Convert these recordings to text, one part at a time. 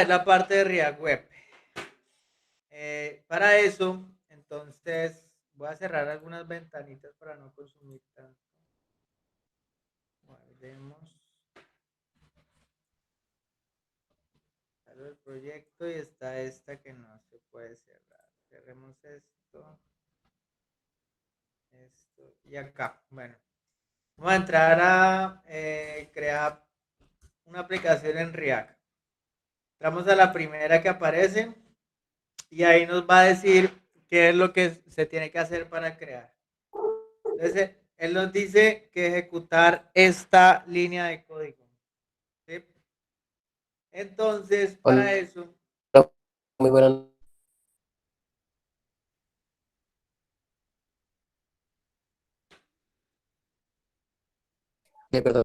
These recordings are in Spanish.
es la parte de React Web. Para eso, entonces, voy a cerrar algunas ventanitas para no consumir tanto. Guardemos el proyecto y está esta que no se puede cerrar. Cerremos esto y acá. Bueno, vamos a entrar a crear una aplicación en React. Entramos a la primera que aparece y ahí nos va a decir qué es lo que se tiene que hacer para crear. Entonces, él nos dice que ejecutar esta línea de código. ¿Sí? Entonces, para Hola, eso, muy buenas. Perdón.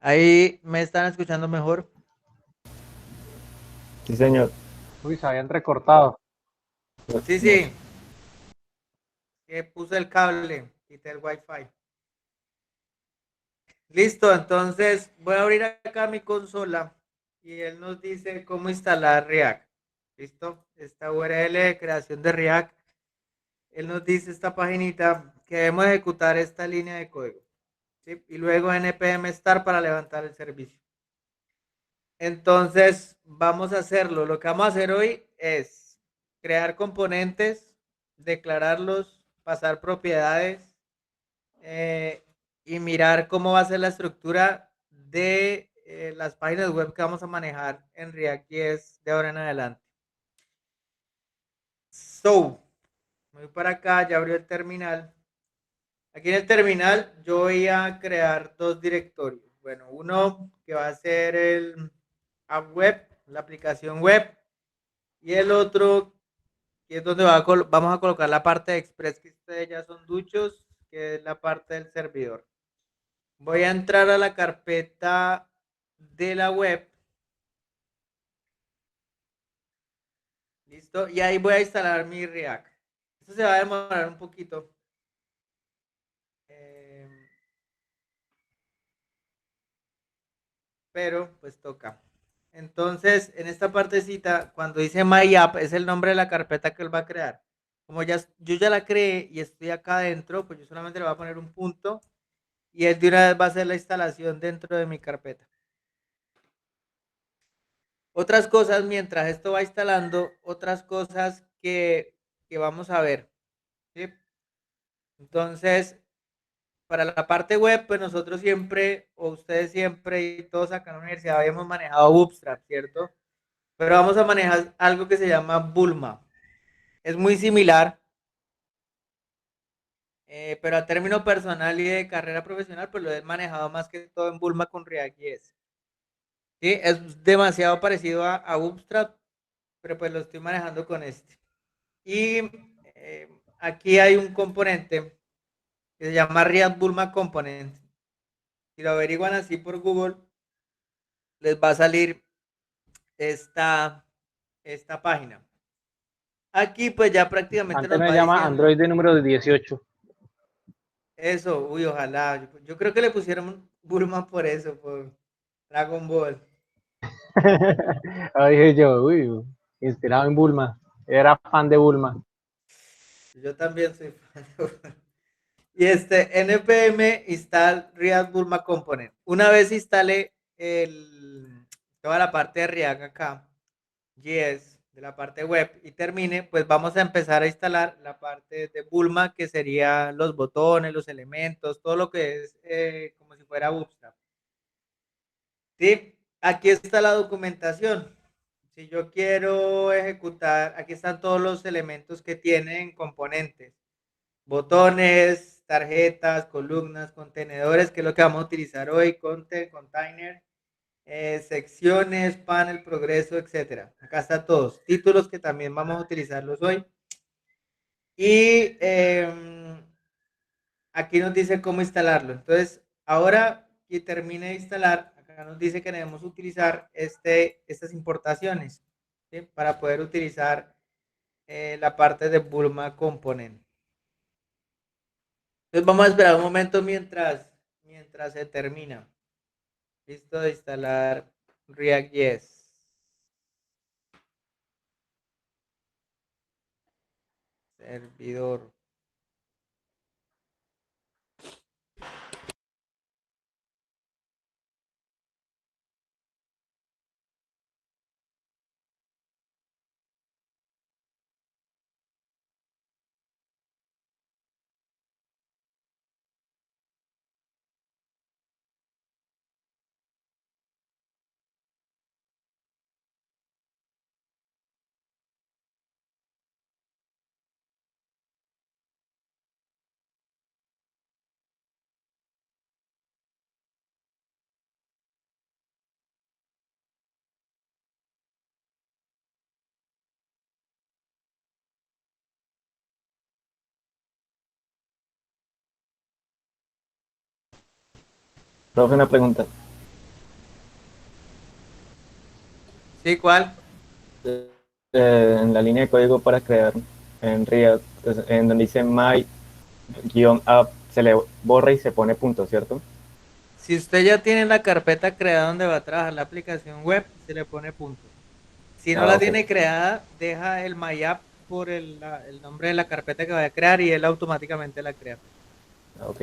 ahí me están escuchando mejor. Sí, señor. Uy, se habían recortado. Sí, sí, que puse el cable, quité el wifi. Listo, entonces voy a abrir acá mi consola y él nos dice cómo instalar React. Listo, esta URL de creación de React. Él nos dice esta paginita que debemos ejecutar esta línea de código. ¿Sí? Y luego npm start para levantar el servicio. Entonces, vamos a hacerlo. Lo que vamos a hacer hoy es crear componentes, declararlos, pasar propiedades y mirar cómo va a ser la estructura de las páginas web que vamos a manejar en React.js de ahora en adelante. So, voy para acá, ya abrió el terminal. Aquí en el terminal yo voy a crear dos directorios. Bueno, uno que va a ser el app web, la aplicación web, y el otro que es donde vamos a colocar la parte de Express, que ustedes ya son duchos, que es la parte del servidor. Voy a entrar a la carpeta de la web. Listo. Y ahí voy a instalar mi React. Esto se va a demorar un poquito. Pero pues toca. Entonces, en esta partecita, cuando dice My App, es el nombre de la carpeta que él va a crear. Como yo ya la creé y estoy acá adentro, pues yo solamente le voy a poner un punto y él de una vez va a hacer la instalación dentro de mi carpeta. Otras cosas, mientras esto va instalando, otras cosas que vamos a ver. ¿Sí? Entonces, para la parte web, pues nosotros siempre, o ustedes siempre, y todos acá en la universidad habíamos manejado Bootstrap, ¿cierto? Pero vamos a manejar algo que se llama Bulma. Es muy similar, pero a término personal y de carrera profesional, pues lo he manejado más que todo en Bulma con React.js. ¿Sí? Es demasiado parecido a Bootstrap, pero pues lo estoy manejando con este. Y aquí hay un componente que se llama React Bulma Component. Si lo averiguan así por Google, les va a salir esta página. Aquí pues ya prácticamente Antes nos me va llama diciendo Android de número 18. eso, uy, ojalá. Yo creo que le pusieron Bulma por eso, por Dragon Ball. Ahí dije yo, uy, inspirado en Bulma. Era fan de Bulma. Yo también soy fan de Bulma. Y npm install React Bulma Component. Una vez instale toda la parte de React acá, JS, de la parte web y termine, pues vamos a empezar a instalar la parte de Bulma, que sería los botones, los elementos, todo lo que es como si fuera Bootstrap. ¿Sí? Aquí está la documentación. Si yo quiero ejecutar, aquí están todos los elementos que tienen componentes. Botones, tarjetas, columnas, contenedores, que es lo que vamos a utilizar hoy, container, secciones, panel, progreso, etcétera. Acá está todos. Títulos que también vamos a utilizarlos hoy. Y aquí nos dice cómo instalarlo. Entonces, ahora que termine de instalar, acá nos dice que debemos utilizar estas importaciones. ¿sí? Para poder utilizar la parte de Bulma Component. Entonces vamos a esperar un momento mientras se termina. Listo de instalar React.js. Servidor. Profe, una pregunta. ¿Sí? ¿Cuál? En la línea de código para crear en React, pues, en donde dice my-app, se le borra y se pone punto, ¿cierto? Si usted ya tiene la carpeta creada donde va a trabajar la aplicación web, se le pone punto. Si no Ah, la ok. tiene creada, deja el MyApp por el nombre de la carpeta que vaya a crear y él automáticamente la crea. Ah, ok.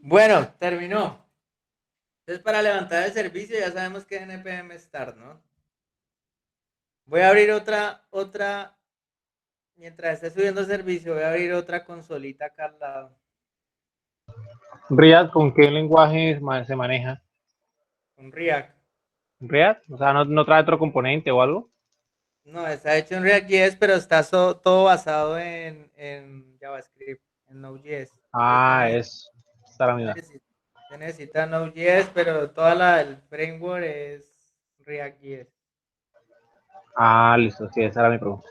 Bueno, terminó. Entonces, para levantar el servicio ya sabemos que es npm start, ¿no? Voy a abrir otra, mientras esté subiendo servicio, voy a abrir otra consolita acá al lado. React, ¿con qué lenguaje se maneja? Un React. React, o sea, no trae otro componente o algo. No, está hecho en React.js, pero está todo basado en JavaScript, en Node.js. Entonces, Ah, es está la misma. se necesita Node.js, pero el framework es React.js. Ah, listo, sí, esa era mi pregunta.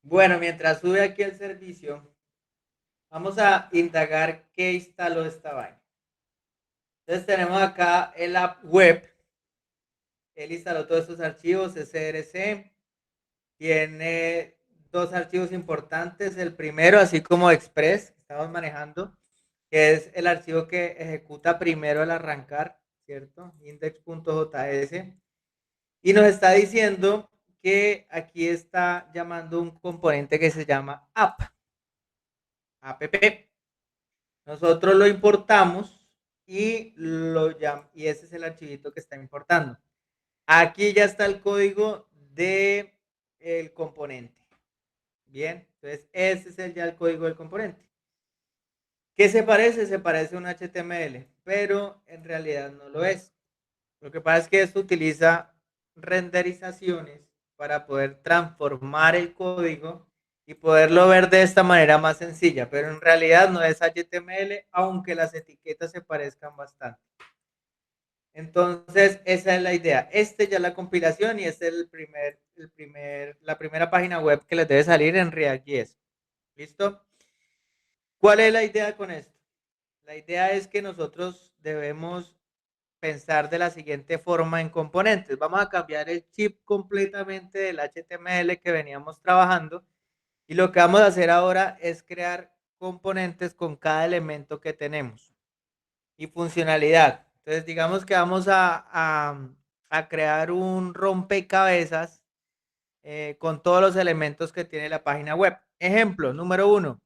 Bueno, mientras sube aquí el servicio, vamos a indagar qué instaló esta vaina. Entonces tenemos acá el app web. Él instaló todos estos archivos, src. Tiene dos archivos importantes. El primero, así como Express, que estamos manejando, que es el archivo que ejecuta primero al arrancar, ¿cierto? Index.js. Y nos está diciendo que aquí está llamando un componente que se llama app. App. Nosotros lo importamos y ese es el archivito que está importando. Aquí ya está el código de el componente. Bien, entonces ese es ya el código del componente. ¿Qué se parece? Se parece a un HTML, pero en realidad no lo es. Lo que pasa es que esto utiliza renderizaciones para poder transformar el código y poderlo ver de esta manera más sencilla, pero en realidad no es HTML, aunque las etiquetas se parezcan bastante. Entonces, esa es la idea. Este ya es la compilación y este es la primera página web que les debe salir en React.js. ¿Listo? ¿Cuál es la idea con esto? La idea es que nosotros debemos pensar de la siguiente forma en componentes. Vamos a cambiar el chip completamente del HTML que veníamos trabajando y lo que vamos a hacer ahora es crear componentes con cada elemento que tenemos y funcionalidad. Entonces, digamos que vamos a crear un rompecabezas con todos los elementos que tiene la página web. Ejemplo, número 1.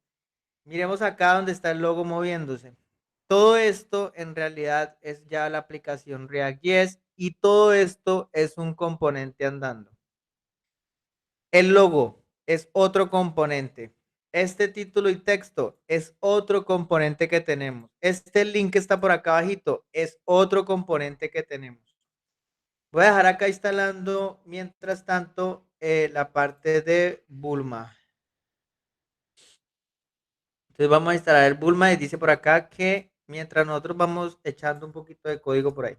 Miremos acá donde está el logo moviéndose. Todo esto en realidad es ya la aplicación React.js y todo esto es un componente andando. El logo es otro componente. Este título y texto es otro componente que tenemos. Este link que está por acá abajito es otro componente que tenemos. Voy a dejar acá instalando mientras tanto la parte de Bulma. Entonces vamos a instalar el Bulma y dice por acá que mientras nosotros vamos echando un poquito de código por ahí.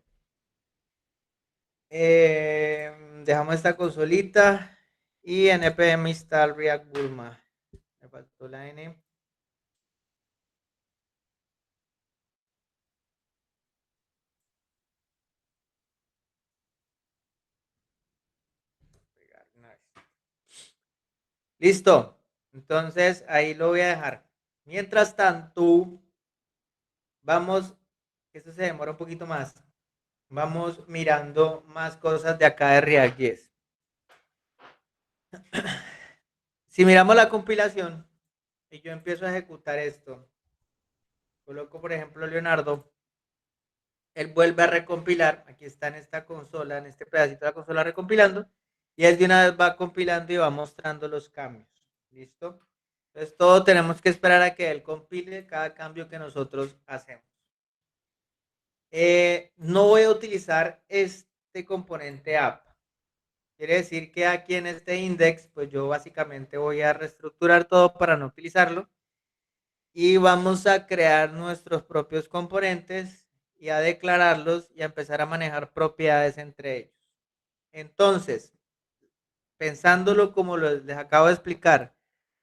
Dejamos esta consolita y npm install React Bulma. Me faltó la N. Listo. Entonces ahí lo voy a dejar. Mientras tanto, vamos, esto se demora un poquito más. Vamos mirando más cosas de acá de React.js. Si miramos la compilación y yo empiezo a ejecutar esto, coloco por ejemplo Leonardo, él vuelve a recompilar, aquí está en esta consola, en este pedacito de la consola recompilando, y él de una vez va compilando y va mostrando los cambios. ¿Listo? Entonces todo tenemos que esperar a que él compile cada cambio que nosotros hacemos. No voy a utilizar este componente app. Quiere decir que aquí en este index, pues yo básicamente voy a reestructurar todo para no utilizarlo. Y vamos a crear nuestros propios componentes y a declararlos y a empezar a manejar propiedades entre ellos. Entonces, pensándolo como les acabo de explicar,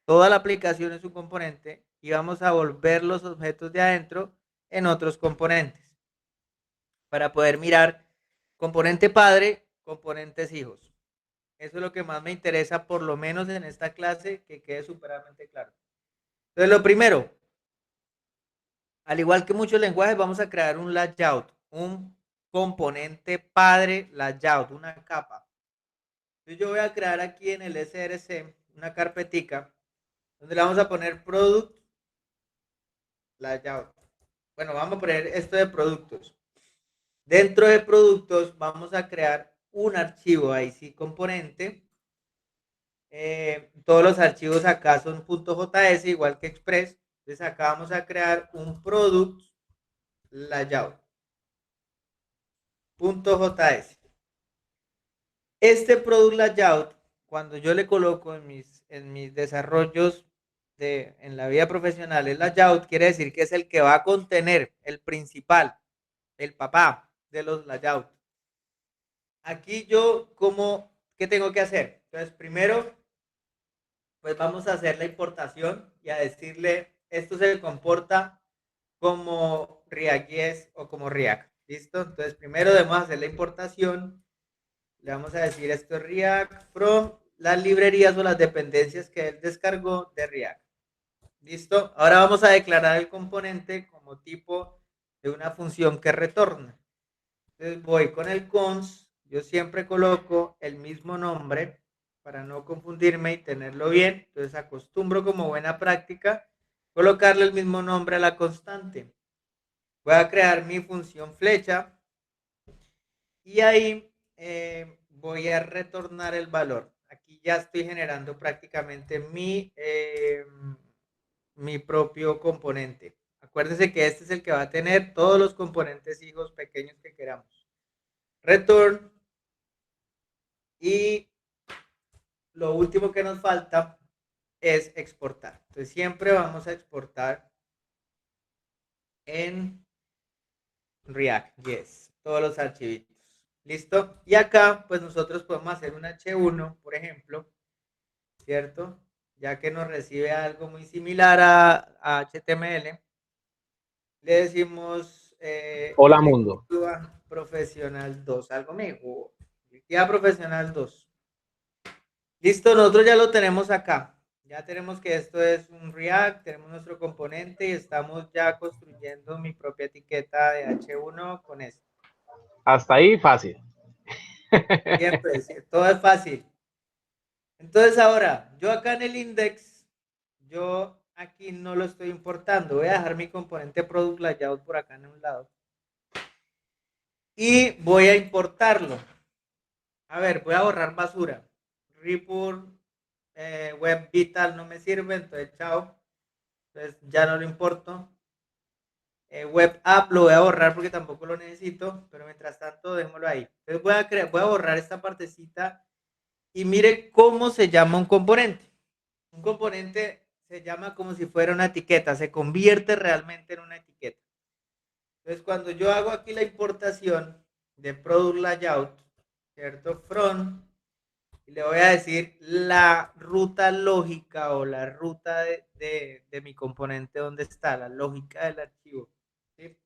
toda la aplicación es un componente y vamos a volver los objetos de adentro en otros componentes para poder mirar componente padre, componentes hijos. Eso es lo que más me interesa, por lo menos en esta clase, que quede superamente claro. Entonces, lo primero, al igual que muchos lenguajes, vamos a crear un layout, un componente padre layout, una capa. Entonces yo voy a crear aquí en el src una carpetica donde le vamos a poner product layout. Bueno, vamos a poner esto de productos. Dentro de productos vamos a crear un archivo ahí sí componente. Todos los archivos acá son .js igual que Express. Entonces acá vamos a crear un product layout. .js. Este product layout, cuando yo le coloco en mis desarrollos en la vida profesional, el layout quiere decir que es el que va a contener el principal, el papá de los layouts. Aquí yo, ¿qué tengo que hacer? Entonces, primero, pues vamos a hacer la importación y a decirle, esto se comporta como React.js o como React. ¿Listo? Entonces, primero debemos hacer la importación. Le vamos a decir esto es React from las librerías o las dependencias que él descargó de React. ¿Listo? Ahora vamos a declarar el componente como tipo de una función que retorna. Entonces voy con el cons, yo siempre coloco el mismo nombre para no confundirme y tenerlo bien. Entonces acostumbro como buena práctica colocarle el mismo nombre a la constante. Voy a crear mi función flecha y ahí voy a retornar el valor. Aquí y ya estoy generando prácticamente mi propio componente. Acuérdense que este es el que va a tener todos los componentes hijos pequeños que queramos. Return. Y lo último que nos falta es exportar. Entonces siempre vamos a exportar en React, yes, todos los archivitos. ¿Listo? Y acá, pues nosotros podemos hacer un H1, por ejemplo, ¿cierto? Ya que nos recibe algo muy similar a HTML, le decimos Hola mundo. directiva profesional 2, algo mejor. Directiva profesional 2. Listo, nosotros ya lo tenemos acá. Ya tenemos que esto es un React, tenemos nuestro componente y estamos ya construyendo mi propia etiqueta de H1 con esto. Hasta ahí fácil. Siempre, sí, todo es fácil. Entonces ahora, yo acá en el index, yo aquí no lo estoy importando. Voy a dejar mi componente product layout por acá en un lado. Y voy a importarlo. A ver, voy a borrar basura. Report, web vital no me sirve, entonces chao. Entonces ya no lo importo. Web app lo voy a borrar porque tampoco lo necesito, pero mientras tanto démoslo ahí. Entonces voy a borrar esta partecita y mire cómo se llama un componente. Un componente se llama como si fuera una etiqueta, se convierte realmente en una etiqueta. Entonces cuando yo hago aquí la importación de product layout, ¿cierto? From, y le voy a decir la ruta lógica o la ruta de mi componente, ¿dónde está? La lógica del archivo. ¿Sí?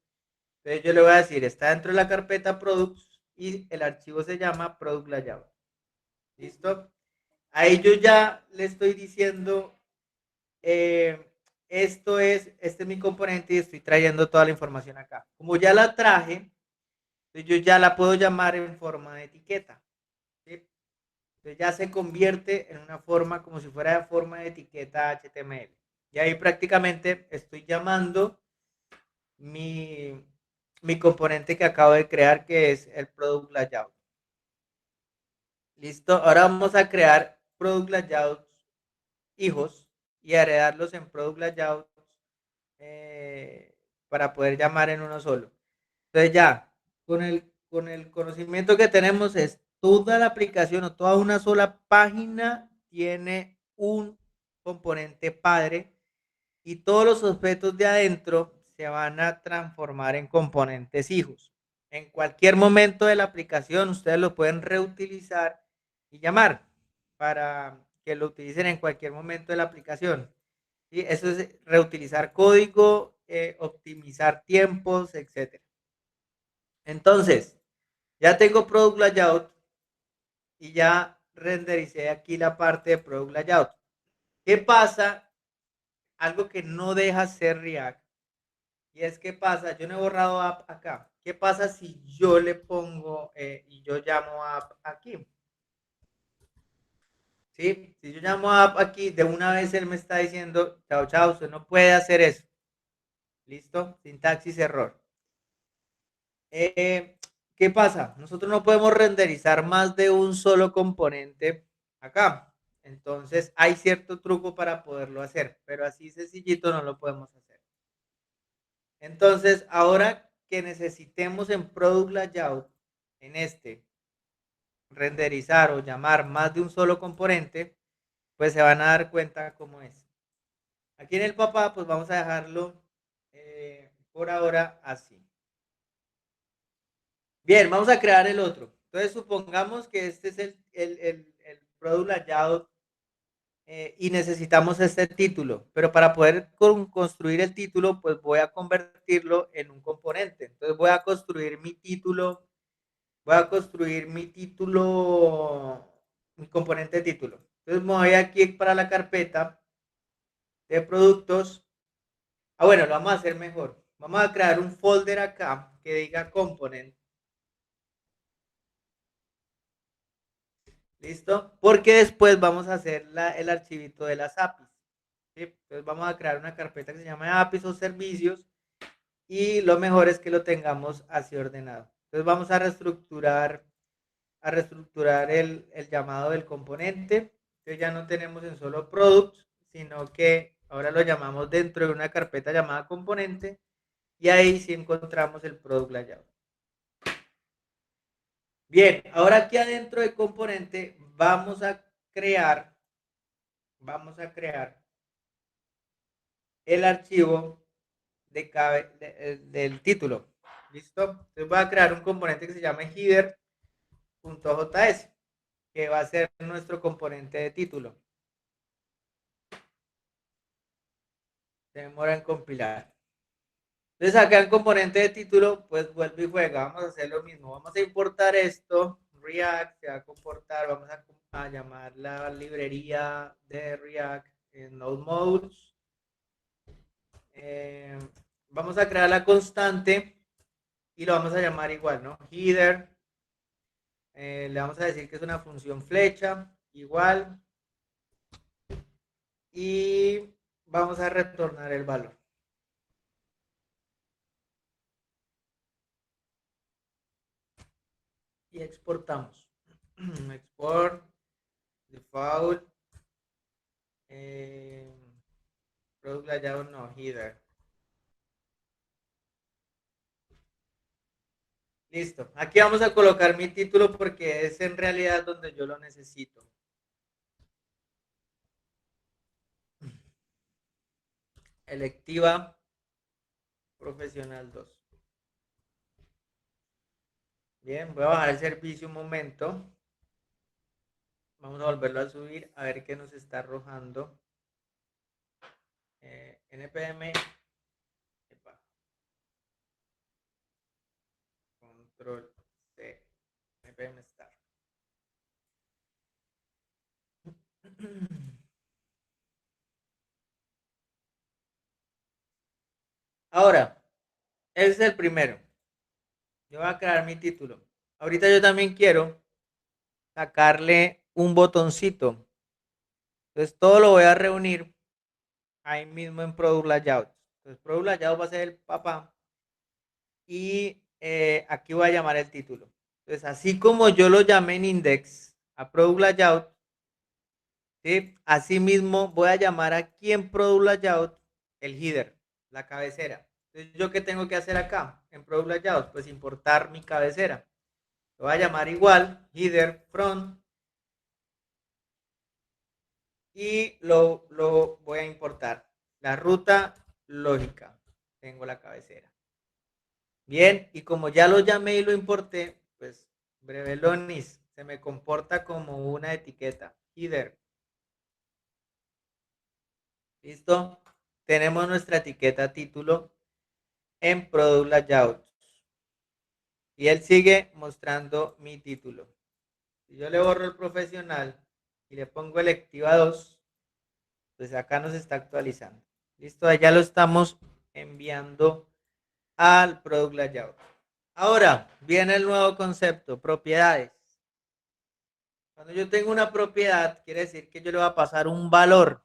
Entonces yo le voy a decir, está dentro de la carpeta products y el archivo se llama product layout. ¿Listo? Ahí yo ya le estoy diciendo, este es mi componente y estoy trayendo toda la información acá. Como ya la traje, yo ya la puedo llamar en forma de etiqueta. ¿Sí? Entonces ya se convierte en una forma como si fuera de forma de etiqueta HTML. Y ahí prácticamente estoy llamando mi componente que acabo de crear, que es el product layout. Listo, ahora vamos a crear product layouts hijos y heredarlos en product layouts para poder llamar en uno solo. Entonces ya, con el conocimiento que tenemos, es toda la aplicación o toda una sola página tiene un componente padre y todos los objetos de adentro se van a transformar en componentes hijos. En cualquier momento de la aplicación ustedes lo pueden reutilizar y llamar para que lo utilicen en cualquier momento de la aplicación. ¿Sí? Eso es reutilizar código, optimizar tiempos, etc. Entonces, ya tengo Product Layout y ya rendericé aquí la parte de Product Layout. ¿Qué pasa? Algo que no deja ser React. Y es que pasa, yo no he borrado app acá. ¿Qué pasa si yo le pongo y yo llamo app aquí? ¿Sí? Si yo llamo app aquí, de una vez él me está diciendo, chao, chao, usted no puede hacer eso. ¿Listo? Sintaxis error. ¿Qué pasa? Nosotros no podemos renderizar más de un solo componente acá. Entonces hay cierto truco para poderlo hacer, pero así sencillito no lo podemos hacer. Entonces, ahora que necesitemos en Product Layout, en este, renderizar o llamar más de un solo componente, pues se van a dar cuenta cómo es. Aquí en el papá, pues vamos a dejarlo por ahora así. Bien, vamos a crear el otro. Entonces, supongamos que este es el Product Layout y necesitamos este título, pero para poder construir el título, pues voy a convertirlo en un componente. Entonces voy a construir mi título, mi componente de título. Entonces me voy aquí para la carpeta de productos. Ah, bueno, lo vamos a hacer mejor. Vamos a crear un folder acá que diga component. ¿Listo? Porque después vamos a hacer el archivito de las APIs. ¿Sí? Entonces vamos a crear una carpeta que se llama APIs o servicios y lo mejor es que lo tengamos así ordenado. Entonces vamos a reestructurar el llamado del componente Entonces ya no tenemos en solo products, sino que ahora lo llamamos dentro de una carpeta llamada componente y ahí sí encontramos el product layout. Bien, ahora aquí adentro de componente vamos a crear el archivo del título. ¿Listo? Entonces voy a crear un componente que se llama header.js, que va a ser nuestro componente de título. Se demora en compilar. Entonces acá en componente de título, pues vuelve y juega. Vamos a hacer lo mismo. Vamos a importar esto. React se va a comportar. Vamos a llamar la librería de React en Node Modules. Vamos a crear la constante y lo vamos a llamar igual, ¿no? Header. Le vamos a decir que es una función flecha, igual. Y vamos a retornar el valor. Y exportamos. Export, default, product layout, no, header. Listo. Aquí vamos a colocar mi título porque es en realidad donde yo lo necesito. Electiva profesional 2. Bien, voy a bajar el servicio un momento. Vamos a volverlo a subir a ver qué nos está arrojando. npm. Control C. npm start. Ahora, ese es el primero. Yo voy a crear mi título. Ahorita yo también quiero sacarle un botoncito. Entonces todo lo voy a reunir ahí mismo en Product Layout. Entonces Product Layout va a ser el papá y aquí voy a llamar el título. Entonces así como yo lo llamé en Index a Product Layout, ¿sí? Así mismo voy a llamar aquí en Product Layout el header, la cabecera. Entonces yo qué tengo que hacer acá en Product Layout, pues importar mi cabecera. Lo voy a llamar igual header front y lo voy a importar. La ruta lógica. Tengo la cabecera. Bien, y como ya lo llamé y lo importé, pues brevelonis se me comporta como una etiqueta. Header. ¿Listo? Tenemos nuestra etiqueta título en Product Layout. Y él sigue mostrando mi título. Si yo le borro el profesional y le pongo electiva 2, pues acá nos está actualizando. Listo, ya lo estamos enviando al Product Layout. Ahora viene el nuevo concepto, propiedades. Cuando yo tengo una propiedad, quiere decir que yo le voy a pasar un valor,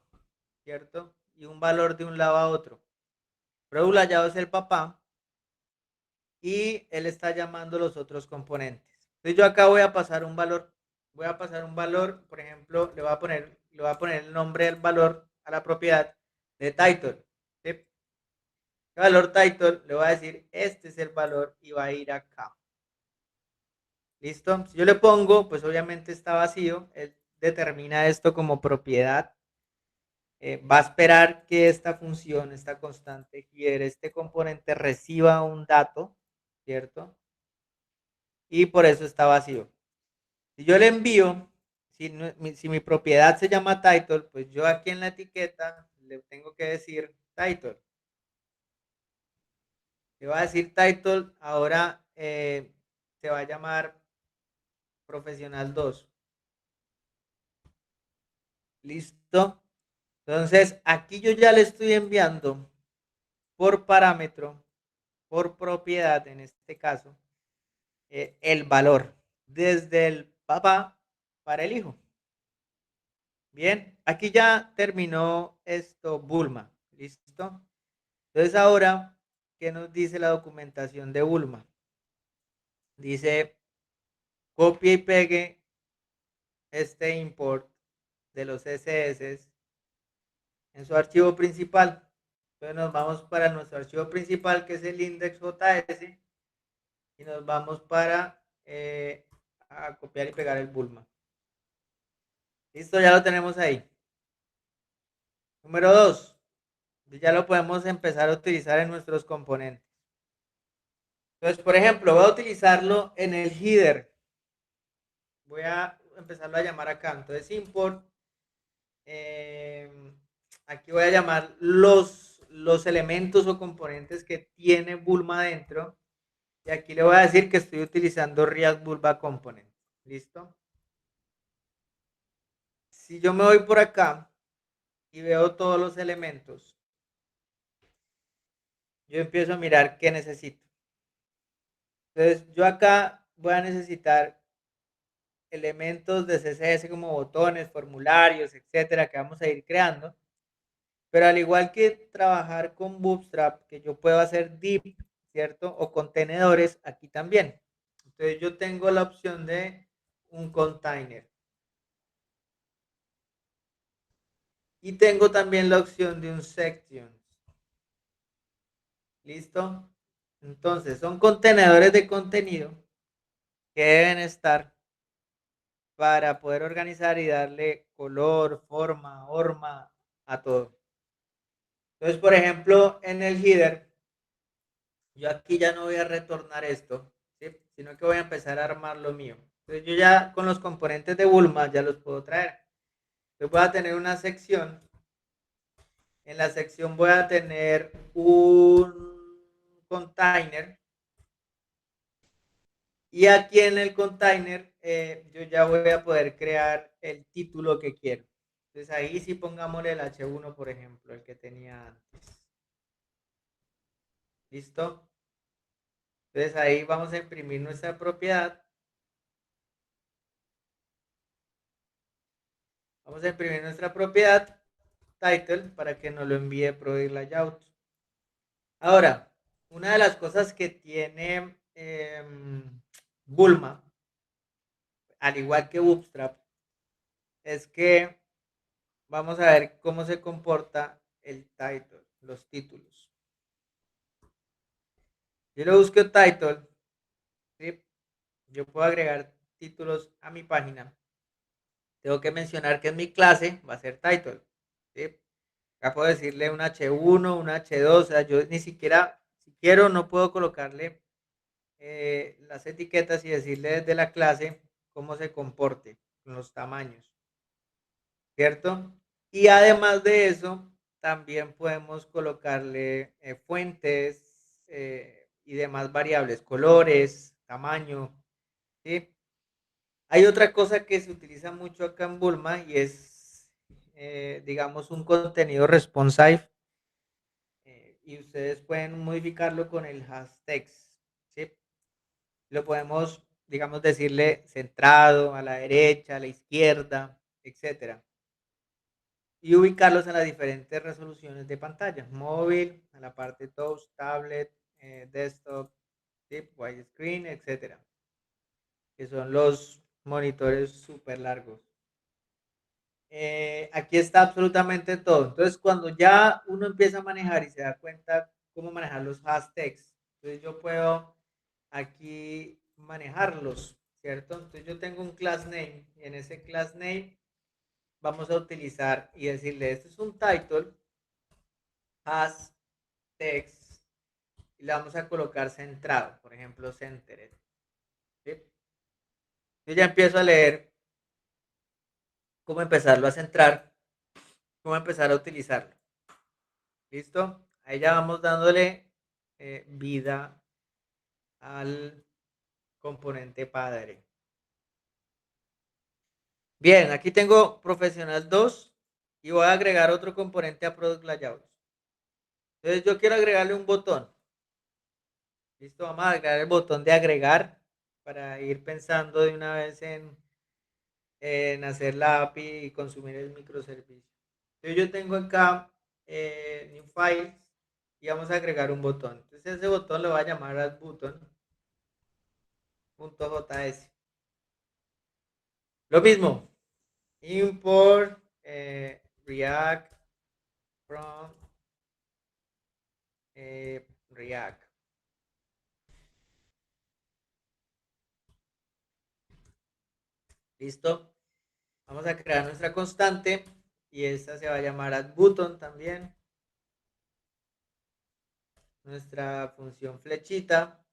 ¿cierto? Y un valor de un lado a otro. Product Layout es el papá y él está llamando los otros componentes. Entonces yo acá voy a pasar un valor. Voy a pasar un valor, por ejemplo, le voy a poner el nombre del valor a la propiedad de title. ¿Sí? El valor title le voy a decir, este es el valor y va a ir acá. ¿Listo? Si yo le pongo, pues obviamente está vacío, él determina esto como propiedad. Va a esperar que esta función, esta constante here, este componente reciba un dato, ¿cierto? Y por eso está vacío. Si yo le envío, si mi propiedad se llama title, pues yo aquí en la etiqueta le tengo que decir title. Le va a decir title, ahora se va a llamar profesional 2. ¿Listo? Entonces, aquí yo ya le estoy enviando por parámetro, por propiedad en este caso, el valor desde el papá para el hijo. Bien, aquí ya terminó esto Bulma. ¿Listo? Entonces ahora, ¿qué nos dice la documentación de Bulma? Dice, copie y pegue este import de los CSS en su archivo principal. Entonces nos vamos para nuestro archivo principal, que es el index.js, y nos vamos para a copiar y pegar el Bulma. Listo, ya lo tenemos ahí. Número 2. Ya lo podemos empezar a utilizar en nuestros componentes. Entonces, por ejemplo, voy a utilizarlo en el header. Voy a empezarlo a llamar acá. Entonces, import. Aquí voy a llamar los elementos o componentes que tiene Bulma dentro. Y aquí le voy a decir que estoy utilizando React Bulma Component. ¿Listo? Si yo me voy por acá y veo todos los elementos, yo empiezo a mirar qué necesito. Entonces, yo acá voy a necesitar elementos de CSS como botones, formularios, etcétera, que vamos a ir creando. Pero al igual que trabajar con Bootstrap, que yo puedo hacer div, ¿cierto? O contenedores, aquí también. Entonces, yo tengo la opción de un container. Y tengo también la opción de un section. ¿Listo? Entonces, son contenedores de contenido que deben estar para poder organizar y darle color, forma, horma a todo. Entonces, por ejemplo, en el header, yo aquí ya no voy a retornar esto, ¿sí? Sino que voy a empezar a armar lo mío. Entonces, yo ya con los componentes de Bulma ya los puedo traer. Entonces, voy a tener una sección. En la sección voy a tener un container. Y aquí en el container yo ya voy a poder crear el título que quiero. Entonces ahí sí pongámosle el H1, por ejemplo, el que tenía antes. ¿Listo? Entonces ahí vamos a imprimir nuestra propiedad. Vamos a imprimir nuestra propiedad title para que nos lo envíe Product Layout. Ahora, una de las cosas que tiene Bulma, al igual que Bootstrap, es que vamos a ver cómo se comporta el title, los títulos. Yo le busco title, ¿sí? Yo puedo agregar títulos a mi página. Tengo que mencionar que en mi clase va a ser title, ¿sí? Acá puedo decirle un H1, un H2, o sea, yo ni siquiera, si quiero, no puedo colocarle las etiquetas y decirle desde la clase cómo se comporte con los tamaños, ¿cierto? Y además de eso, también podemos colocarle fuentes y demás variables, colores, tamaño, ¿sí? Hay otra cosa que se utiliza mucho acá en Bulma y es, digamos, un contenido responsive y ustedes pueden modificarlo con el hashtag, ¿sí? Lo podemos, digamos, decirle centrado, a la derecha, a la izquierda, etcétera. Y ubicarlos en las diferentes resoluciones de pantalla, móvil, a la parte touch, tablet, desktop, tip, widescreen, etcétera, que son los monitores súper largos. Aquí está absolutamente todo. Entonces, cuando ya uno empieza a manejar y se da cuenta cómo manejar los hashtags, entonces yo puedo aquí manejarlos, ¿cierto? Entonces yo tengo un class name y en ese class name vamos a utilizar y decirle, este es un title, has text, y le vamos a colocar centrado, por ejemplo, centered. ¿Sí? Yo ya empiezo a leer cómo empezarlo a centrar, cómo empezar a utilizarlo. ¿Listo? Ahí ya vamos dándole vida al componente padre. Bien, aquí tengo profesional 2 y voy a agregar otro componente a Product Layout. Entonces yo quiero agregarle un botón. Listo, vamos a agregar el botón de agregar para ir pensando de una vez en hacer la API y consumir el microservicio. Entonces yo tengo acá New Files y vamos a agregar un botón. Entonces ese botón lo voy a llamar add button.js. Lo mismo, import React from React. ¿Listo? Vamos a crear nuestra constante y esta se va a llamar addButton también. Nuestra función flechita,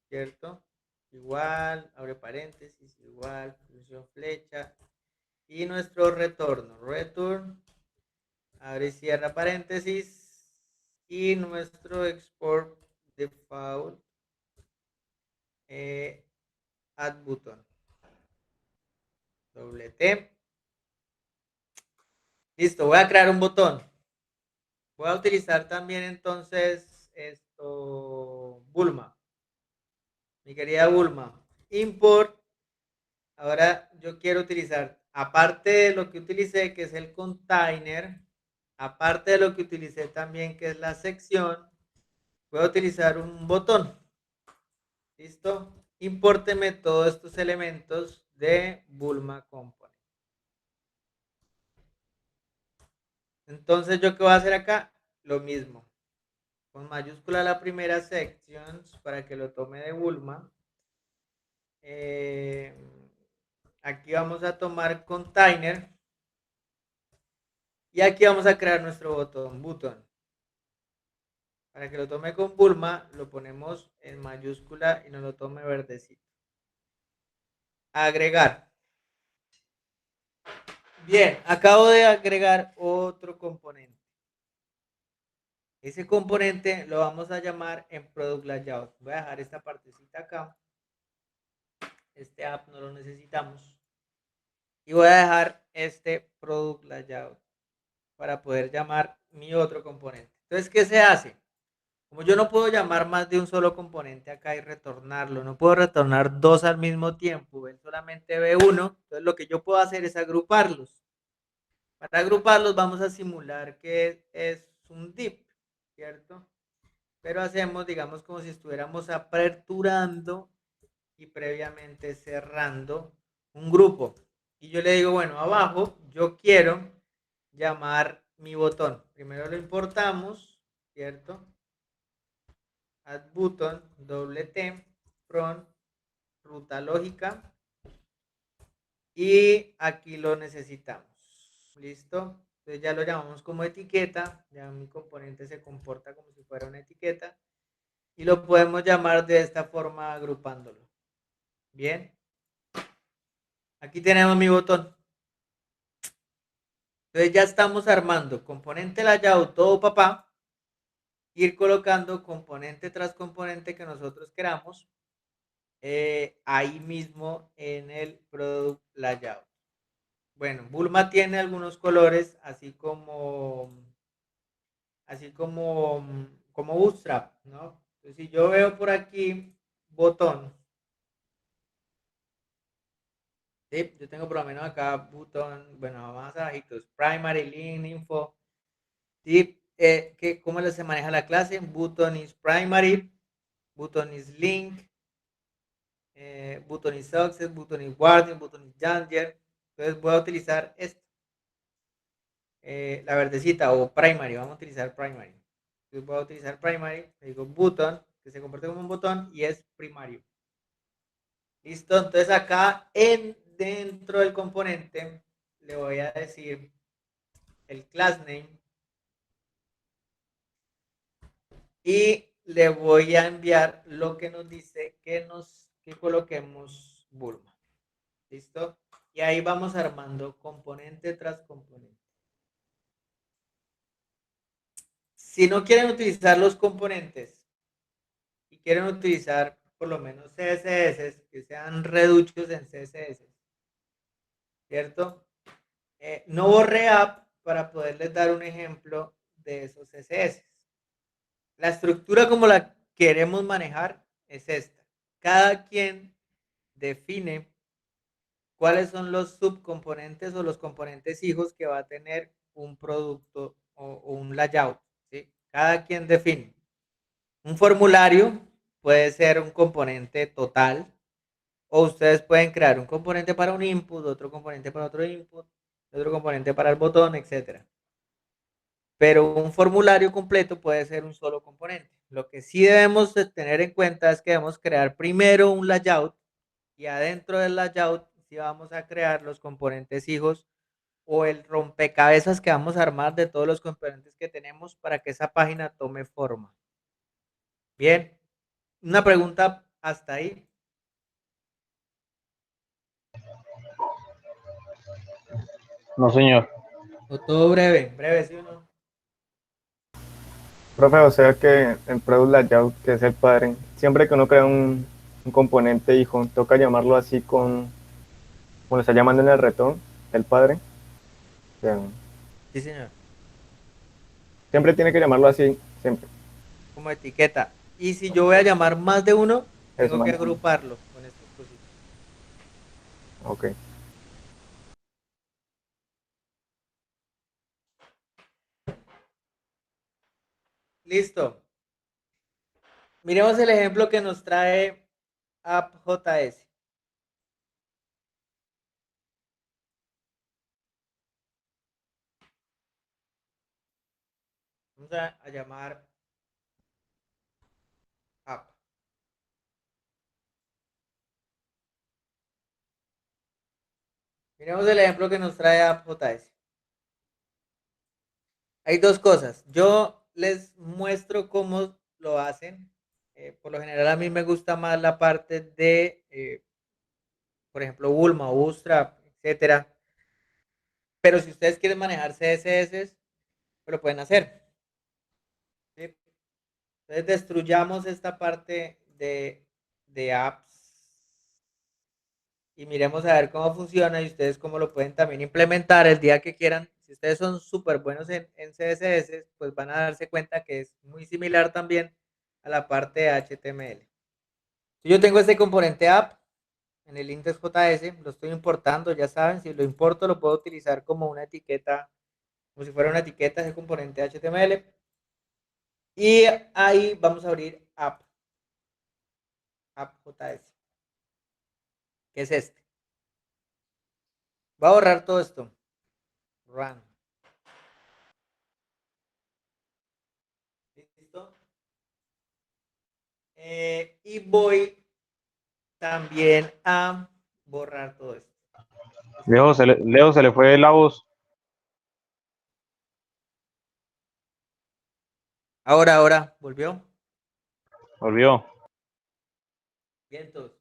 ¿cierto? Igual, abre paréntesis, igual, función flecha. Y nuestro retorno, return, abre y cierra paréntesis. Y nuestro export default, addButton. Doble T. Listo, voy a crear un botón. Voy a utilizar también entonces esto, Bulma. Mi querida Bulma. Import. Ahora yo quiero utilizar, aparte de lo que utilicé, que es el container, aparte de lo que utilicé también, que es la sección, voy a utilizar un botón. ¿Listo? Impórteme todos estos elementos de Bulma Component. Entonces, ¿yo qué voy a hacer acá? Lo mismo. Con mayúscula la primera sections para que lo tome de Bulma. Aquí vamos a tomar container. Y aquí vamos a crear nuestro botón. Para que lo tome con Bulma, lo ponemos en mayúscula y nos lo tome verdecito. Agregar. Bien, acabo de agregar otro componente. Ese componente lo vamos a llamar en Product Layout. Voy a dejar esta partecita acá. Este app no lo necesitamos. Y voy a dejar este Product Layout para poder llamar mi otro componente. Entonces, ¿qué se hace? Como yo no puedo llamar más de un solo componente acá y retornarlo, no puedo retornar dos al mismo tiempo, él solamente ve uno, entonces lo que yo puedo hacer es agruparlos. Para agruparlos vamos a simular que es un div, ¿cierto? Pero hacemos, digamos, como si estuviéramos aperturando y previamente cerrando un grupo. Y yo le digo, bueno, abajo yo quiero llamar mi botón. Primero lo importamos, ¿cierto? addButton, doble T, from, ruta lógica. Y aquí lo necesitamos. ¿Listo? Entonces ya lo llamamos como etiqueta. Ya mi componente se comporta como si fuera una etiqueta. Y lo podemos llamar de esta forma agrupándolo. Bien. Aquí tenemos mi botón. Entonces ya estamos armando componente layout, todo papá. Ir colocando componente tras componente que nosotros queramos. Ahí mismo en el product layout. Bueno, Bulma tiene algunos colores, como Bootstrap, ¿no? Entonces, si yo veo por aquí botón, ¿sí? Yo tengo por lo menos acá botón, bueno, más abajitos, primary, link, info, ¿sí? ¿Cómo se maneja la clase? Button is primary, button is link, button is success, button is warning, button is danger. Entonces voy a utilizar esto. La verdecita o primary, vamos a utilizar primary. Entonces voy a utilizar primary, le digo button, que se comporte como un botón y es primario. Listo, entonces acá dentro del componente le voy a decir el class name y le voy a enviar lo que nos dice que coloquemos Bulma. ¿Listo? Y ahí vamos armando componente tras componente. Si no quieren utilizar los componentes y quieren utilizar por lo menos CSS, que sean reduchos en CSS, ¿cierto? No borré app para poderles dar un ejemplo de esos CSS. La estructura como la queremos manejar es esta. Cada quien define cuáles son los subcomponentes o los componentes hijos que va a tener un producto o un layout. ¿Sí? Cada quien define. Un formulario puede ser un componente total o ustedes pueden crear un componente para un input, otro componente para otro input otro componente para el botón, etcétera. Pero un formulario completo puede ser un solo componente. Lo que sí debemos de tener en cuenta es que debemos crear primero un layout y adentro del layout sí vamos a crear los componentes hijos o el rompecabezas que vamos a armar de todos los componentes que tenemos para que esa página tome forma. Bien, una pregunta hasta ahí. No, señor. O todo breve, breve, ¿sí o no? Profe, o sea que en Product Layout, que es el padre, siempre que uno crea un componente hijo, toca llamarlo así como lo está llamando en el retón, el padre. O sea, Sí, señor. siempre tiene que llamarlo así, siempre. Como etiqueta. Y si yo voy a llamar más de uno, Eso, tengo que más o menos. agruparlo con estas cositas. Ok. Listo. Miremos el ejemplo que nos trae app.js. Vamos a llamar app. Miremos el ejemplo que nos trae app.js. Hay dos cosas. Yo les muestro cómo lo hacen. Por lo general a mí me gusta más la parte de, por ejemplo, Bulma, Bootstrap, etcétera. Pero si ustedes quieren manejar CSS, pues lo pueden hacer. ¿Sí? Entonces destruyamos esta parte de apps y miremos a ver cómo funciona y ustedes cómo lo pueden también implementar el día que quieran. Si ustedes son súper buenos en CSS, pues van a darse cuenta que es muy similar también a la parte de HTML. Si yo tengo este componente app en el index.js, lo estoy importando, ya saben, si lo importo lo puedo utilizar como una etiqueta, como si fuera una etiqueta ese componente HTML. Y ahí vamos a abrir app.js, que es este. Voy a borrar todo esto. Run. ¿Listo? Y voy también a borrar todo esto. Leo, se le fue la voz. Ahora, ¿volvió? Volvió. Bien, entonces.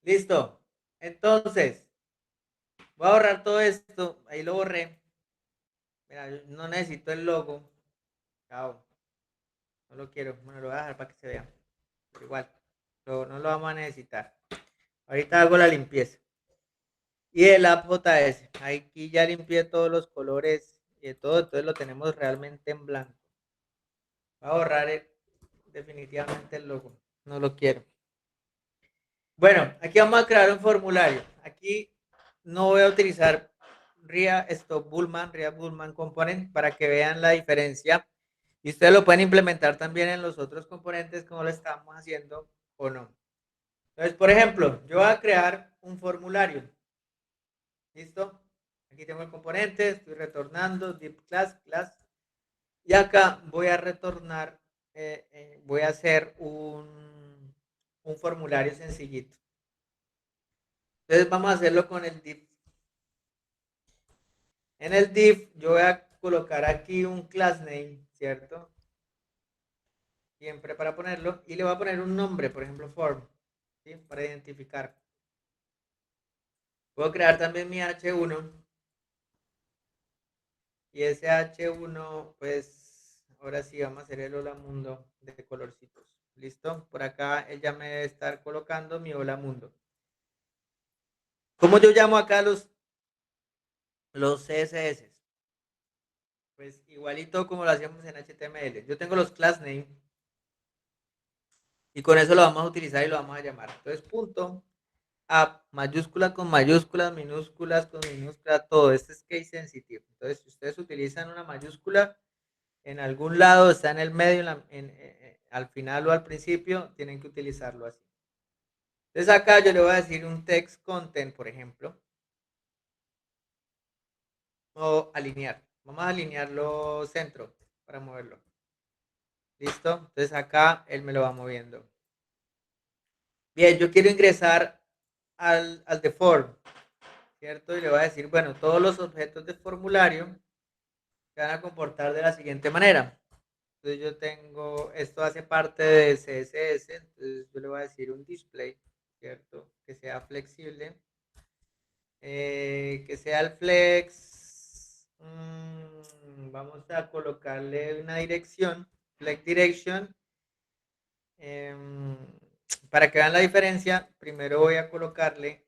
Listo. Entonces, voy a borrar todo esto. Ahí lo borré. Mira, yo no necesito el logo. Chao. No lo quiero. Bueno, lo voy a dejar para que se vea. Pero igual, no lo vamos a necesitar. Ahorita hago la limpieza. Y el app.js. Aquí ya limpié todos los colores y de todo. Entonces lo tenemos realmente en blanco. Voy a borrar definitivamente el logo. No lo quiero. Bueno, aquí vamos a crear un formulario. Aquí no voy a utilizar React Bullman Component para que vean la diferencia. Y ustedes lo pueden implementar también en los otros componentes como lo estamos haciendo o no. Entonces, por ejemplo, yo voy a crear un formulario. ¿Listo? Aquí tengo el componente, estoy retornando div class. Y acá voy a retornar, voy a hacer un formulario sencillito. Entonces vamos a hacerlo con el div. En el div yo voy a colocar aquí un class name, ¿cierto? Siempre para ponerlo. Y le voy a poner un nombre, por ejemplo, form, ¿sí? Para identificar. Puedo crear también mi H1. Y ese H1, pues, ahora sí vamos a hacer el hola mundo de colorcitos. ¿Listo? Por acá él ya me debe estar colocando mi hola mundo. ¿Cómo yo llamo acá los CSS? Pues igualito como lo hacíamos en HTML. Yo tengo los class name y con eso lo vamos a utilizar y lo vamos a llamar. Entonces, punto app, mayúscula con mayúsculas, minúsculas con minúsculas, todo. Este es case sensitive. Entonces, si ustedes utilizan una mayúscula, en algún lado está en el medio, al final o al principio, tienen que utilizarlo así. Entonces acá yo le voy a decir un text content, por ejemplo, o alinear. Vamos a alinearlo centro para moverlo. ¿Listo? Entonces acá él me lo va moviendo. Bien, yo quiero ingresar al de form, ¿cierto? Y le voy a decir, bueno, todos los objetos de formulario se van a comportar de la siguiente manera. Entonces yo tengo, esto hace parte de CSS, entonces yo le voy a decir un display, ¿cierto? Que sea flexible, que sea el flex, vamos a colocarle una dirección, flex direction, para que vean la diferencia, primero voy a colocarle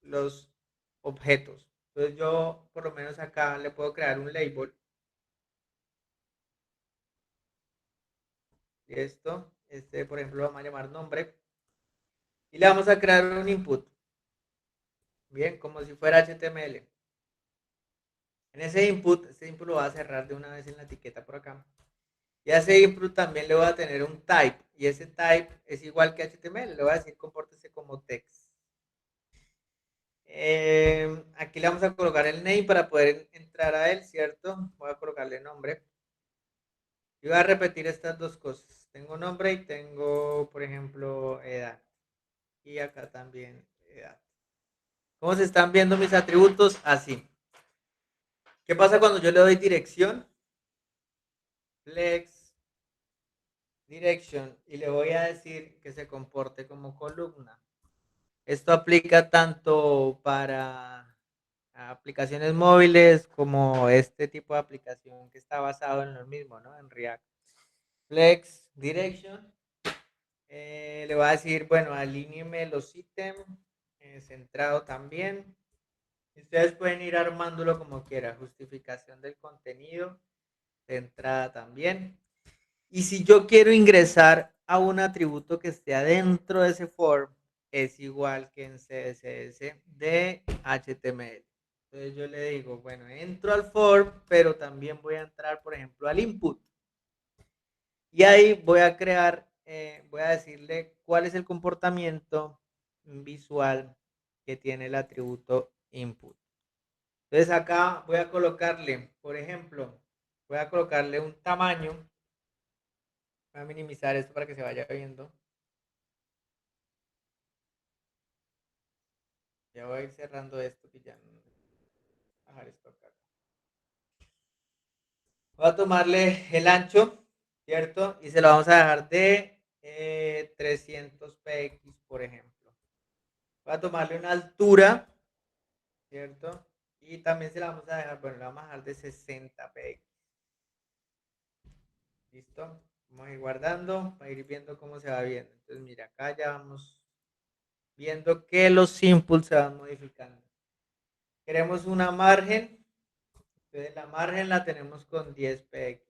los objetos. Entonces yo por lo menos acá le puedo crear un label. Y esto, por ejemplo, lo vamos a llamar nombre. Y le vamos a crear un input. Bien, como si fuera HTML. En ese input, este input lo va a cerrar de una vez en la etiqueta por acá. Y a ese input también le voy a tener un type. Y ese type es igual que HTML. Le voy a decir compórtese como text. Aquí le vamos a colocar el name para poder entrar a él, ¿cierto? Voy a colocarle nombre. Y voy a repetir estas dos cosas. Tengo nombre y tengo, por ejemplo, edad. Y acá también edad. ¿Cómo se están viendo mis atributos? Así. ¿Qué pasa cuando yo le doy dirección? Flex, direction, y le voy a decir que se comporte como columna. Esto aplica tanto para aplicaciones móviles como este tipo de aplicación que está basado en lo mismo, ¿no? En React. Flex, direction. Le voy a decir, bueno, alíñeme los ítems, centrado también. Ustedes pueden ir armándolo como quieran. Justificación del contenido, de entrada también. Y si yo quiero ingresar a un atributo que esté adentro de ese form, es igual que en CSS de HTML. Entonces yo le digo, bueno, entro al form, pero también voy a entrar, por ejemplo, al input. Y ahí voy a crear, voy a decirle cuál es el comportamiento visual que tiene el atributo input. Entonces acá voy a colocarle, por ejemplo, voy a colocarle un tamaño. Voy a minimizar esto para que se vaya viendo. Ya voy a ir cerrando esto que ya no. Voy a dejar esto acá. Voy a tomarle el ancho, ¿cierto? Y se lo vamos a dejar de 300 px, por ejemplo. Voy a tomarle una altura, ¿cierto? Y también se la vamos a dejar, bueno, la vamos a dejar de 60 px. ¿Listo? Vamos a ir guardando para ir viendo cómo se va viendo. Entonces, mira, acá ya vamos viendo que los inputs se van modificando. Queremos una margen. Entonces la margen la tenemos con 10 px.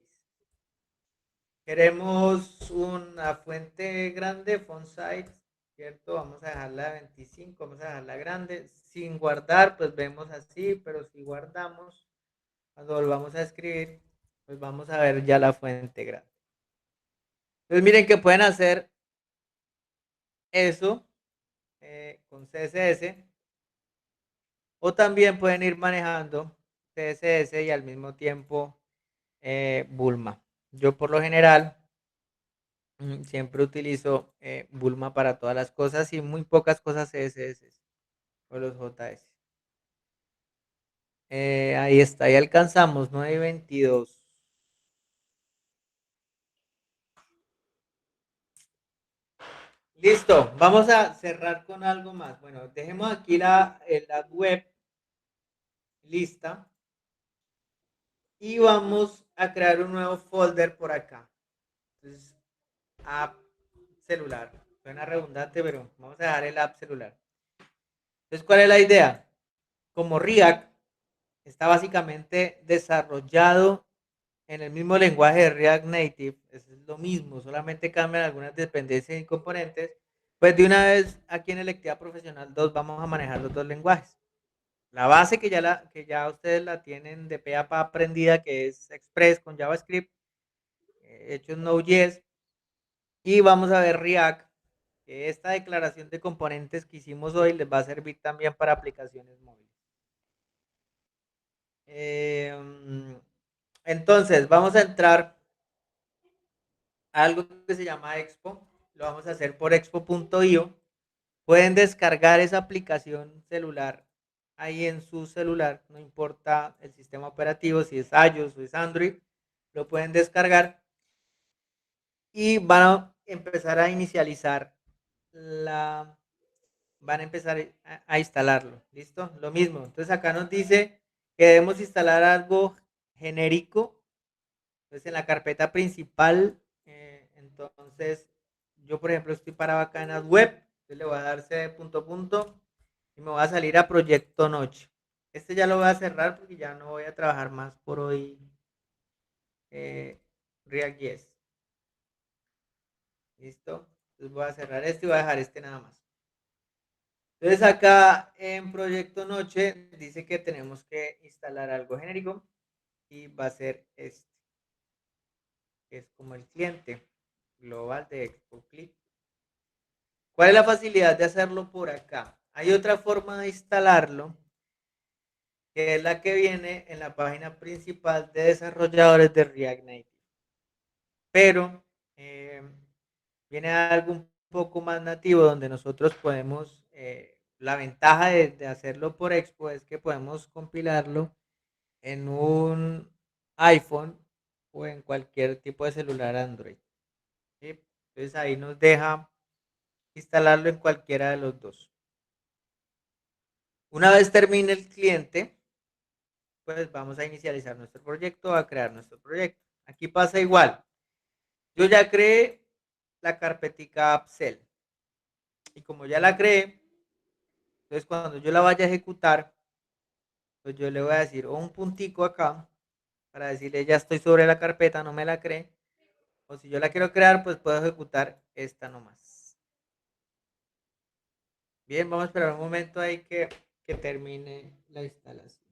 Queremos una fuente grande, font size, ¿cierto? Vamos a dejarla de 25, vamos a dejarla grande. Sin guardar, pues vemos así, pero si guardamos, cuando volvamos a escribir, pues vamos a ver ya la fuente grande. Entonces miren que pueden hacer eso con CSS, o también pueden ir manejando CSS y al mismo tiempo Bulma. Yo por lo general siempre utilizo Bulma para todas las cosas y muy pocas cosas CSS o los JS. Ahí está, ahí alcanzamos 9:22. Listo, vamos a cerrar con algo más. Bueno, dejemos aquí la web lista y vamos a crear un nuevo folder por acá. Entonces, app celular. Suena redundante, pero vamos a dejar el app celular. Entonces, ¿cuál es la idea? Como React está básicamente desarrollado en el mismo lenguaje de React Native, es lo mismo, solamente cambian algunas dependencias y componentes, pues de una vez aquí en Electiva Profesional 2 vamos a manejar los dos lenguajes. La base que ya ustedes la tienen de pe a pa aprendida, que es Express con JavaScript, hecho en Node.js, Y vamos a ver React, que esta declaración de componentes que hicimos hoy les va a servir también para aplicaciones móviles. Entonces, vamos a entrar a algo que se llama Expo. Lo vamos a hacer por expo.io. Pueden descargar esa aplicación celular ahí en su celular, no importa el sistema operativo, si es iOS o es Android, lo pueden descargar y van a empezar a inicializar van a empezar a instalarlo, ¿listo? Lo mismo, entonces acá nos dice que debemos instalar algo genérico, entonces en la carpeta principal, entonces yo por ejemplo estoy parado acá en AdWeb, entonces le voy a dar cd punto punto y me voy a salir a Proyecto Noche. Este ya lo voy a cerrar porque ya no voy a trabajar más por hoy React.js. ¿Listo? Entonces voy a cerrar este y voy a dejar este nada más. Entonces acá en Proyecto Noche dice que tenemos que instalar algo genérico y va a ser este, que es como el cliente global de ExpoClip. ¿Cuál es la facilidad de hacerlo por acá? Hay otra forma de instalarlo, que es la que viene en la página principal de desarrolladores de React Native. Pero viene algo un poco más nativo donde nosotros podemos, la ventaja de hacerlo por Expo es que podemos compilarlo en un iPhone o en cualquier tipo de celular Android. ¿Sí? Entonces ahí nos deja instalarlo en cualquiera de los dos. Una vez termine el cliente, pues vamos a inicializar nuestro proyecto, a crear nuestro proyecto. Aquí pasa igual. Yo ya creé la carpetica Appsel. Y como ya la creé, entonces cuando yo la vaya a ejecutar, pues yo le voy a decir o un puntico acá para decirle ya estoy sobre la carpeta, no me la cree. O si yo la quiero crear, pues puedo ejecutar esta nomás. Bien, vamos a esperar un momento ahí que termine la instalación.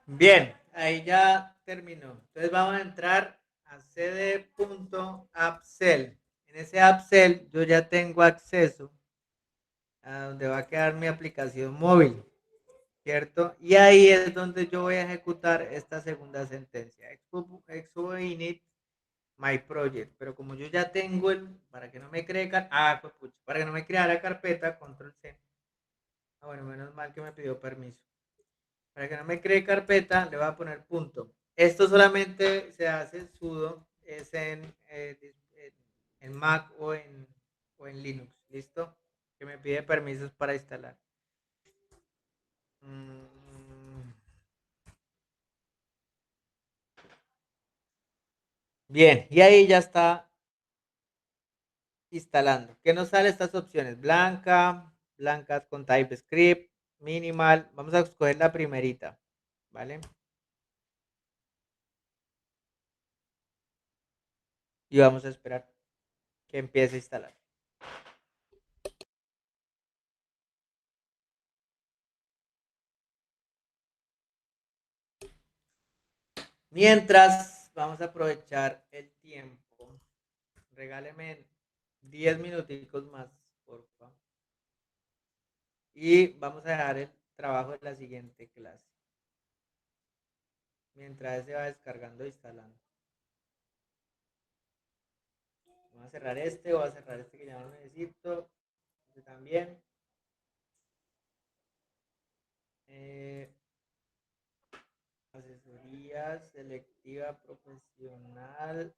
Bien, ahí ya terminó. Entonces vamos a entrar a cd.appsel. En ese appsel yo ya tengo acceso a donde va a quedar mi aplicación móvil, ¿cierto? Y ahí es donde yo voy a ejecutar esta segunda sentencia. Expo init my project. Pero como yo ya tengo para que no me cree, pues, para que no me creara carpeta, control C. Ah, bueno, menos mal que me pidió permiso. Para que no me cree carpeta, le voy a poner punto. Esto solamente se hace sudo, es en Mac o en Linux, ¿listo? Que me pide permisos para instalar. Bien, y ahí ya está instalando. ¿Qué nos sale estas opciones? Blanca, blancas con TypeScript, minimal. Vamos a escoger la primerita, ¿vale? Y vamos a esperar que empiece a instalar. Mientras, vamos a aprovechar el tiempo. Regáleme 10 minuticos más, por favor. Y vamos a dejar el trabajo de la siguiente clase. Mientras se va descargando e instalando. Voy a cerrar voy a cerrar este que ya no necesito. Este también. Eh, asesoría selectiva profesional.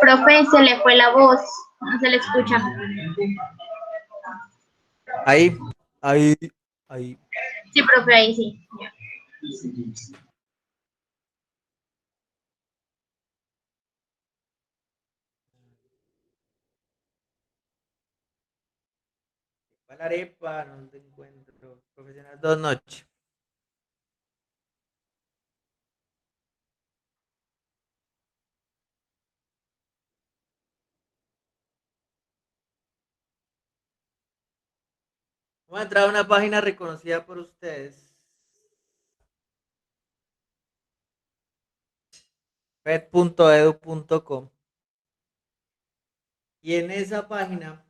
Profe, se le fue la voz, no se le escucha. Ahí, ahí, ahí. Sí, profe, ahí sí. ¿Cuál arepa? No te encuentro. Profesional 2 noches. Vamos a entrar a una página reconocida por ustedes. fed.edu.com. Y en esa página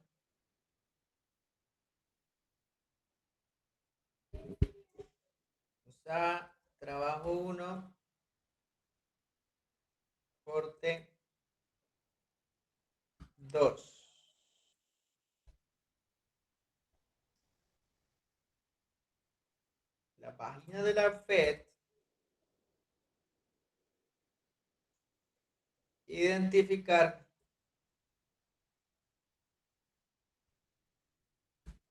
está trabajo 1, corte 2. La página de la FED identificar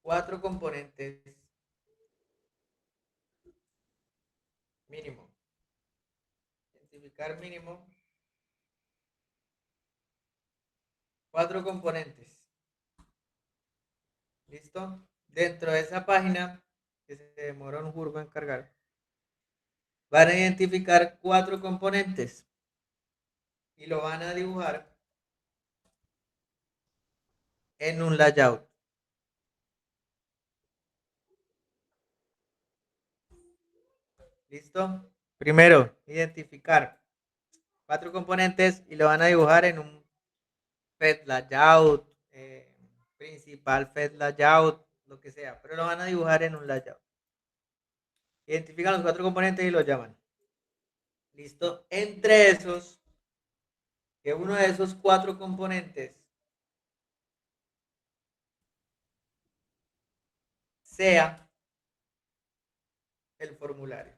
4 componentes mínimo. Identificar mínimo 4 componentes. ¿Listo? Dentro de esa página, que se demora un jurgo en cargar, van a identificar 4 componentes y lo van a dibujar en un layout. ¿Listo? Primero, identificar 4 componentes y lo van a dibujar en un Fed layout, principal Fed layout, lo que sea, pero lo van a dibujar en un layout. Identifican los 4 componentes y los llaman. ¿Listo? Entre esos, que uno de esos 4 componentes sea el formulario.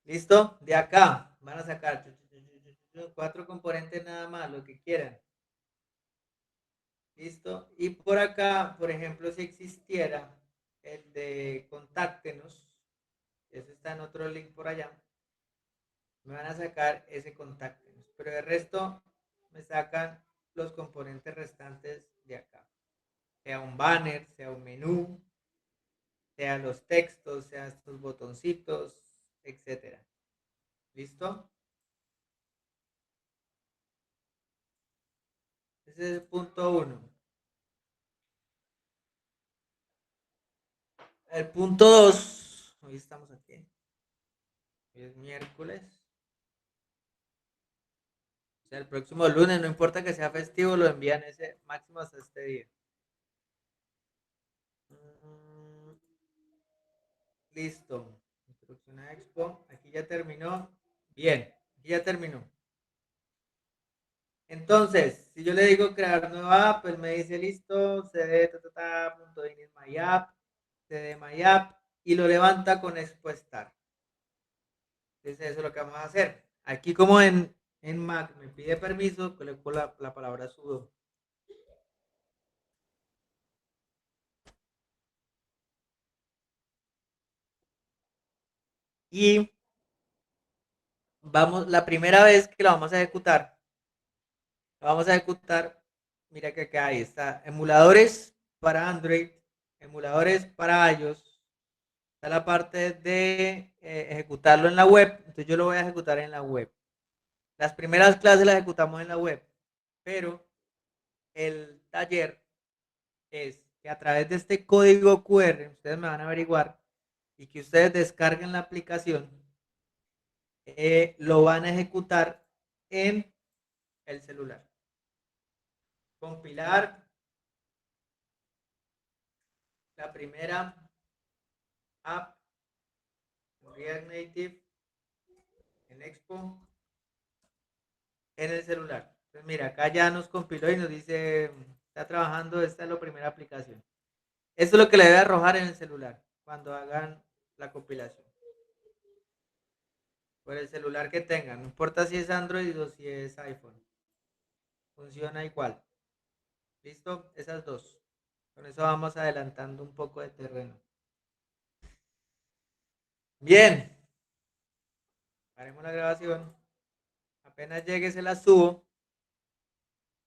¿Listo? De acá van a sacar 4 componentes nada más, lo que quieran. ¿Listo? Y por acá, por ejemplo, si existiera el de contáctenos, eso está en otro link por allá, me van a sacar ese contáctenos. Pero el resto me sacan los componentes restantes de acá. Sea un banner, sea un menú, sea los textos, sea estos botoncitos, etcétera. ¿Listo? Ese es el punto 1. El punto 2, hoy estamos aquí. Hoy es miércoles. O sea, el próximo lunes, no importa que sea festivo, lo envían ese máximo hasta este día. Listo. Introducción a Expo. Aquí ya terminó. Bien, aquí ya terminó. Entonces, si yo le digo crear nueva app, pues me dice listo, cd punto init my app, cd my app y lo levanta con Expo Start. Entonces, eso es lo que vamos a hacer. Aquí, como en Mac me pide permiso, coloco la palabra sudo. Y vamos, la primera vez que la vamos a ejecutar, mira que acá ahí está, emuladores para Android, emuladores para iOS, está la parte de ejecutarlo en la web, entonces yo lo voy a ejecutar en la web. Las primeras clases las ejecutamos en la web, pero el taller es que a través de este código QR, ustedes me van a averiguar, y que ustedes descarguen la aplicación, lo van a ejecutar en el celular. Compilar la primera app React Native en Expo en el celular. Entonces, mira, acá ya nos compiló y nos dice, está trabajando, esta es la primera aplicación. Esto es lo que le debe arrojar en el celular cuando hagan la compilación. Por el celular que tengan, no importa si es Android o si es iPhone. Funciona igual. ¿Listo? Esas dos. Con eso vamos adelantando un poco de terreno. Bien. Haremos la grabación. Apenas llegue se la subo.